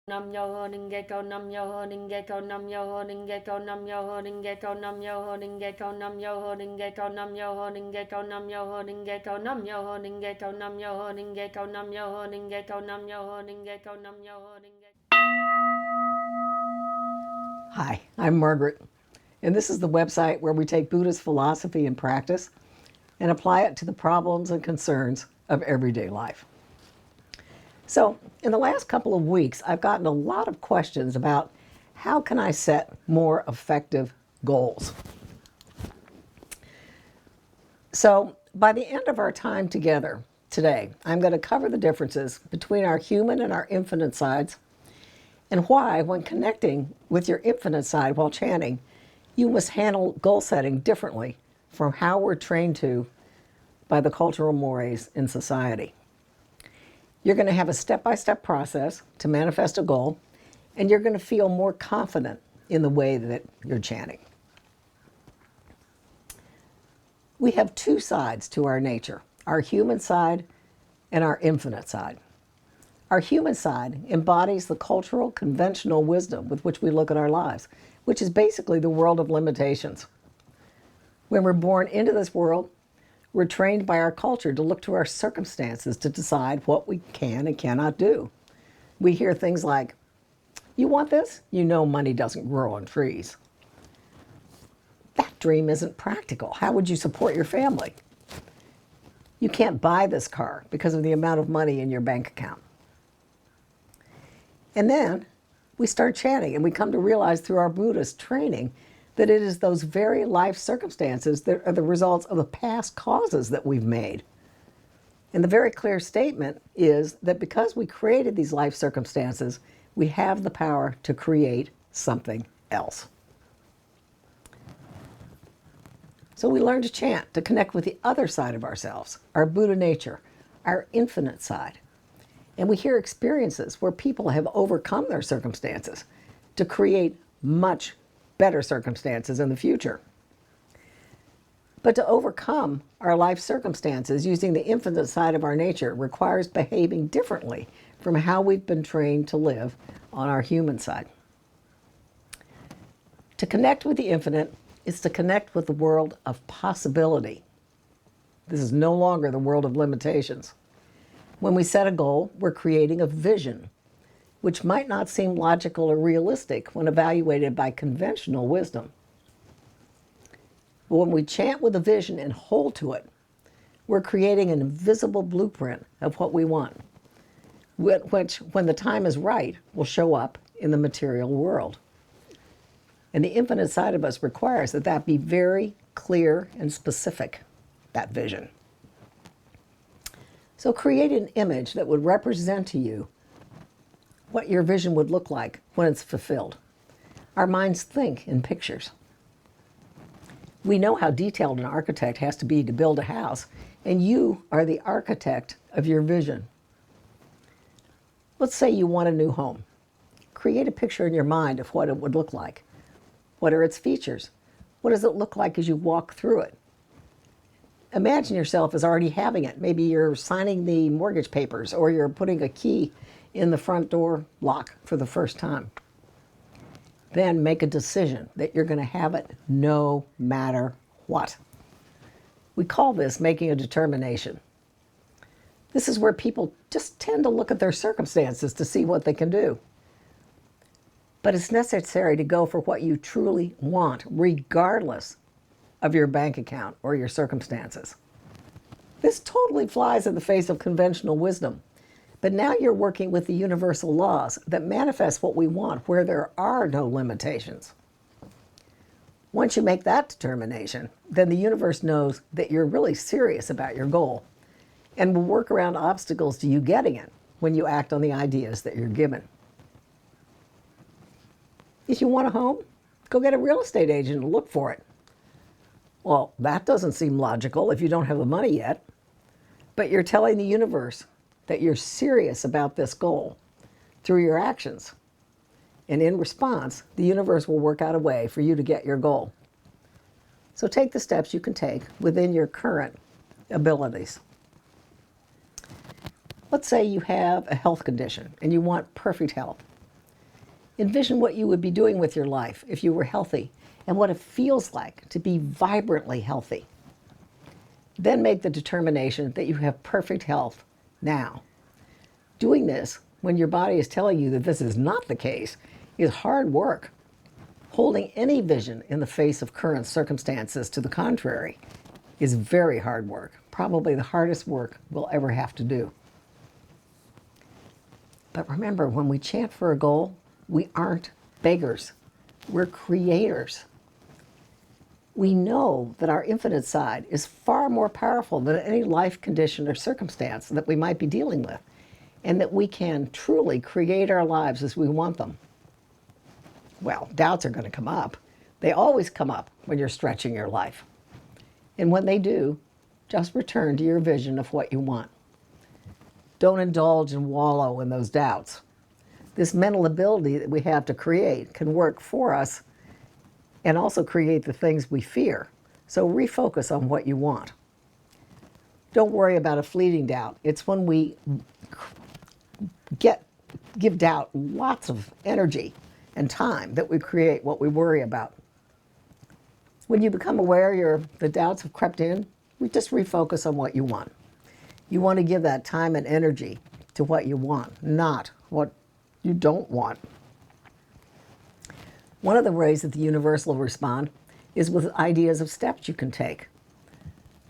Nam yo ho ning ge ko nam yo ho ning ge ko nam yo ho ning ge ko nam yo ho ning ge ko nam yo ho ning ge ko nam yo ho ning ge ko nam yo ho ning ge ko nam yo ho ning ge ko nam yo ho ning ge ko nam yo ho ning ge ko nam yo ho ning ge ko nam yo ho ning ge ko nam yo ho ning ge. Hi, I'm Margaret, and this is the website where we take Buddhist philosophy and practice and apply it to the problems and concerns of everyday life. So, in the last couple of weeks, I've gotten a lot of questions about how can I set more effective goals. So, by the end of our time together today, I'm going to cover the differences between our human and our infinite sides, and why, when connecting with your infinite side while chanting, you must handle goal setting differently from how we're trained to by the cultural mores in society. You're going to have a step-by-step process to manifest a goal, and you're going to feel more confident in the way that you're chanting. We have two sides to our nature, our human side and our infinite side. Our human side embodies the cultural, conventional wisdom with which we look at our lives, which is basically the world of limitations. When we're born into this world, we're trained by our culture to look to our circumstances to decide what we can and cannot do. We hear things like, "You want this? You know money doesn't grow on trees." That dream isn't practical. How would you support your family? You can't buy this car because of the amount of money in your bank account. And then we start chanting, and we come to realize through our Buddhist training that it is those very life circumstances that are the results of the past causes that we've made. And the very clear statement is that because we created these life circumstances, we have the power to create something else. So we learn to chant, to connect with the other side of ourselves, our Buddha nature, our infinite side. And we hear experiences where people have overcome their circumstances to create much better circumstances in the future. But to overcome our life circumstances using the infinite side of our nature requires behaving differently from how we've been trained to live on our human side. To connect with the infinite is to connect with the world of possibility. This is no longer the world of limitations. When we set a goal, we're creating a vision, which might not seem logical or realistic when evaluated by conventional wisdom. But when we chant with a vision and hold to it, we're creating an invisible blueprint of what we want, which, when the time is right, will show up in the material world. And the infinite side of us requires that that be very clear and specific, that vision. So create an image that would represent to you what your vision would look like when it's fulfilled. Our minds think in pictures. We know how detailed an architect has to be to build a house, and you are the architect of your vision. Let's say you want a new home. Create a picture in your mind of what it would look like. What are its features? What does it look like as you walk through it? Imagine yourself as already having it. Maybe you're signing the mortgage papers, or you're putting a key in the front door lock for the first time. Then make a decision that you're going to have it no matter what. We call this making a determination. This is where people just tend to look at their circumstances to see what they can do. But it's necessary to go for what you truly want, regardless of your bank account or your circumstances. This totally flies in the face of conventional wisdom. But now you're working with the universal laws that manifest what we want, where there are no limitations. Once you make that determination, then the universe knows that you're really serious about your goal and will work around obstacles to you getting it when you act on the ideas that you're given. If you want a home, go get a real estate agent and look for it. Well, that doesn't seem logical if you don't have the money yet, but you're telling the universe that you're serious about this goal through your actions. And in response, the universe will work out a way for you to get your goal. So take the steps you can take within your current abilities. Let's say you have a health condition and you want perfect health. Envision what you would be doing with your life if you were healthy and what it feels like to be vibrantly healthy. Then make the determination that you have perfect health now. Doing this when your body is telling you that this is not the case is hard work. Holding any vision in the face of current circumstances to the contrary is very hard work, probably the hardest work we'll ever have to do. But remember, when we chant for a goal, we aren't beggars. We're creators. We know that our infinite side is far more powerful than any life condition or circumstance that we might be dealing with, and that we can truly create our lives as we want them. Well, doubts are going to come up. They always come up when you're stretching your life. And when they do, just return to your vision of what you want. Don't indulge and wallow in those doubts. This mental ability that we have to create can work for us and also create the things we fear. So refocus on what you want. Don't worry about a fleeting doubt. It's when we give doubt lots of energy and time that we create what we worry about. When you become aware the doubts have crept in, we just refocus on what you want. You want to give that time and energy to what you want, not what you don't want. One of the ways that the universe will respond is with ideas of steps you can take.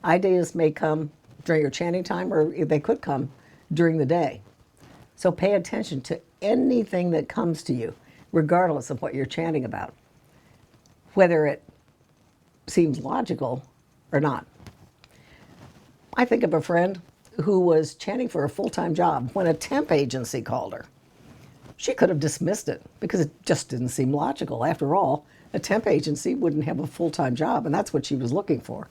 Ideas may come during your chanting time, or they could come during the day. So pay attention to anything that comes to you, regardless of what you're chanting about, whether it seems logical or not. I think of a friend who was chanting for a full-time job when a temp agency called her. She could have dismissed it because it just didn't seem logical. After all, a temp agency wouldn't have a full-time job, and that's what she was looking for.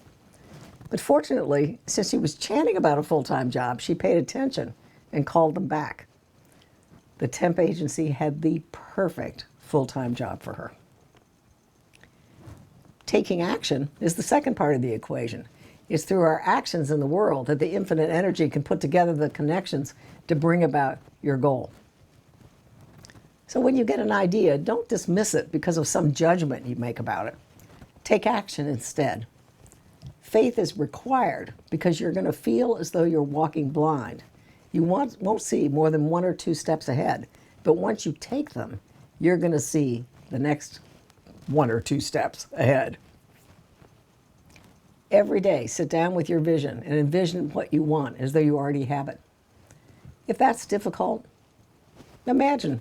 But fortunately, since she was chanting about a full-time job, she paid attention and called them back. The temp agency had the perfect full-time job for her. Taking action is the second part of the equation. It's through our actions in the world that the infinite energy can put together the connections to bring about your goal. So when you get an idea, don't dismiss it because of some judgment you make about it. Take action instead. Faith is required because you're going to feel as though you're walking blind. You won't see more than 1 or 2 steps ahead, but once you take them, you're going to see the next 1 or 2 steps ahead. Every day, sit down with your vision and envision what you want as though you already have it. If that's difficult, imagine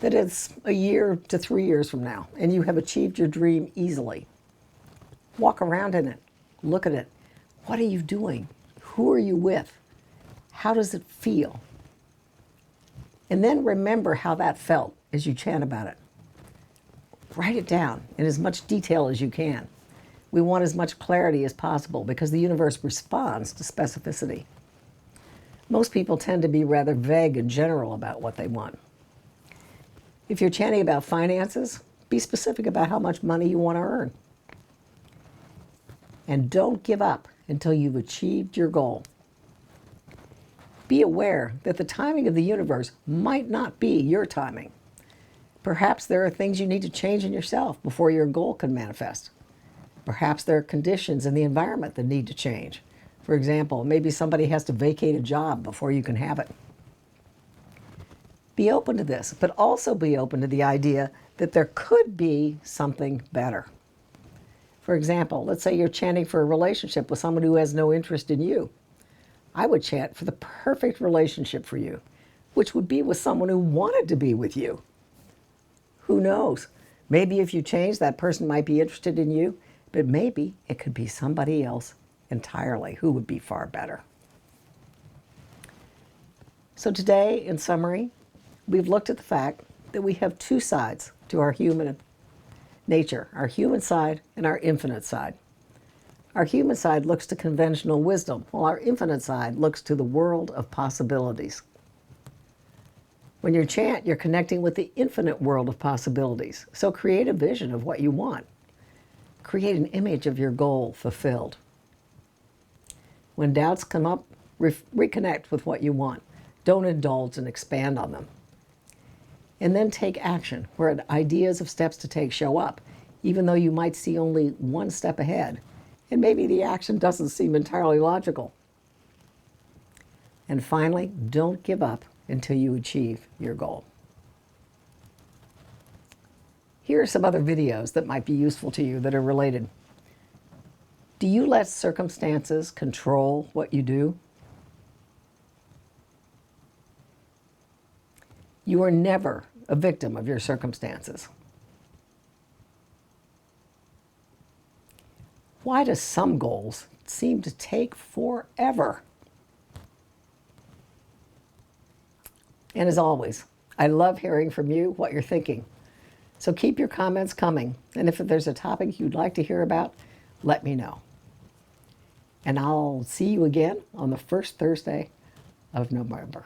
that it's a year to 3 years from now and you have achieved your dream easily. Walk around in it. Look at it. What are you doing? Who are you with? How does it feel? And then remember how that felt as you chant about it. Write it down in as much detail as you can. We want as much clarity as possible because the universe responds to specificity. Most people tend to be rather vague and general about what they want. If you're chanting about finances, be specific about how much money you want to earn. And don't give up until you've achieved your goal. Be aware that the timing of the universe might not be your timing. Perhaps there are things you need to change in yourself before your goal can manifest. Perhaps there are conditions in the environment that need to change. For example, maybe somebody has to vacate a job before you can have it. Be open to this, but also be open to the idea that there could be something better. For example, let's say you're chanting for a relationship with someone who has no interest in you. I would chant for the perfect relationship for you, which would be with someone who wanted to be with you. Who knows? Maybe if you change, that person might be interested in you, but maybe it could be somebody else entirely who would be far better. So today, in summary, we've looked at the fact that we have 2 sides to our human nature, our human side and our infinite side. Our human side looks to conventional wisdom, while our infinite side looks to the world of possibilities. When you chant, you're connecting with the infinite world of possibilities. So create a vision of what you want. Create an image of your goal fulfilled. When doubts come up, reconnect with what you want. Don't indulge and expand on them. And then take action where ideas of steps to take show up, even though you might see only one step ahead. And maybe the action doesn't seem entirely logical. And finally, don't give up until you achieve your goal. Here are some other videos that might be useful to you that are related. Do you let circumstances control what you do? You are never a victim of your circumstances. Why do some goals seem to take forever? And as always, I love hearing from you what you're thinking. So keep your comments coming. And if there's a topic you'd like to hear about, let me know. And I'll see you again on the first Thursday of November.